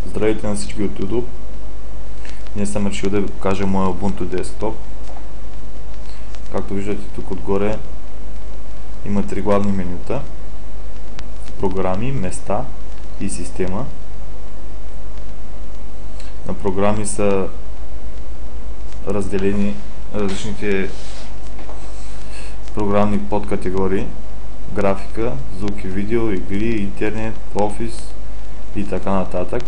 Здравейте на всички от YouTube. Днес съм решил да ви покажа моя Ubuntu Desktop. Както виждате тук отгоре има три главни менюта: програми, места и система. На програми са разделени различните програмни подкатегории: графика, звук и видео, игри, интернет, офис и така нататък.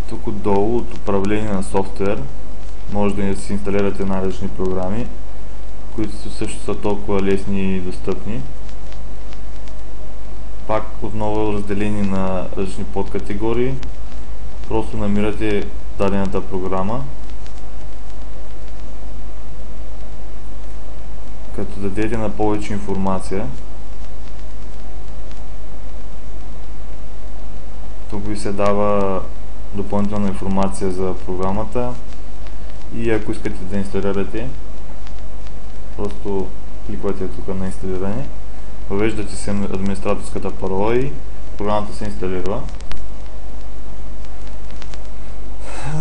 Тук отдолу от управление на софтуер може да си инсталирате най-различни програми, които също са толкова лесни и достъпни. Пак отново разделение на различни подкатегории. Просто намирате дадената програма, като дадете на повече информация. Тук ви се дава допълнителна информация за програмата и ако искате да инсталирате, просто кликвате тук на инсталиране, въвеждате си администраторската парола и програмата се инсталира.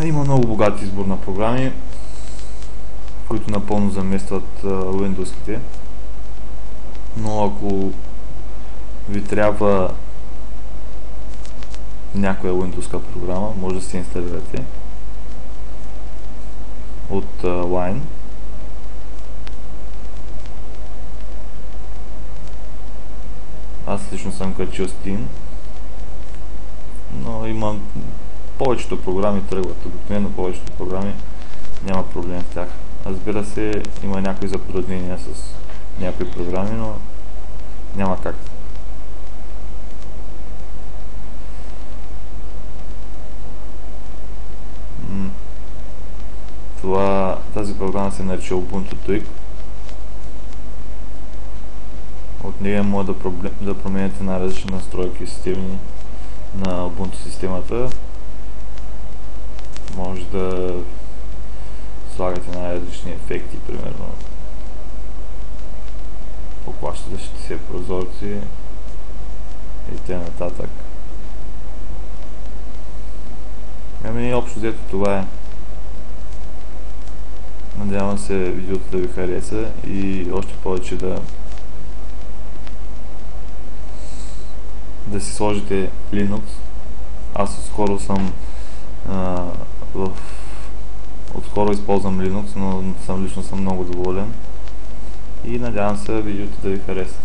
Има много богат избор на програми, които напълно заместват Windows-ките, но ако ви трябва някоя Windows-ка програма, може да се инсталирате от Line. Аз лично съм качил Steam, но има повечето програми тръгват. Обикновено повечето програми няма проблем с тях. Разбира се, има някои затруднения с някои програми, но няма как. Тази програма се нарича Ubuntu Tweak. От нея може да променяте на различни настройки системни на Ubuntu системата. Може да слагате най-различни ефекти, примерно поклащащите се прозорци и т.н. Ами общо взето това е. Надявам се видеото да ви хареса и още повече да си сложите Linux. Аз отскоро използвам Linux, но лично съм много доволен и надявам се видеото да ви хареса.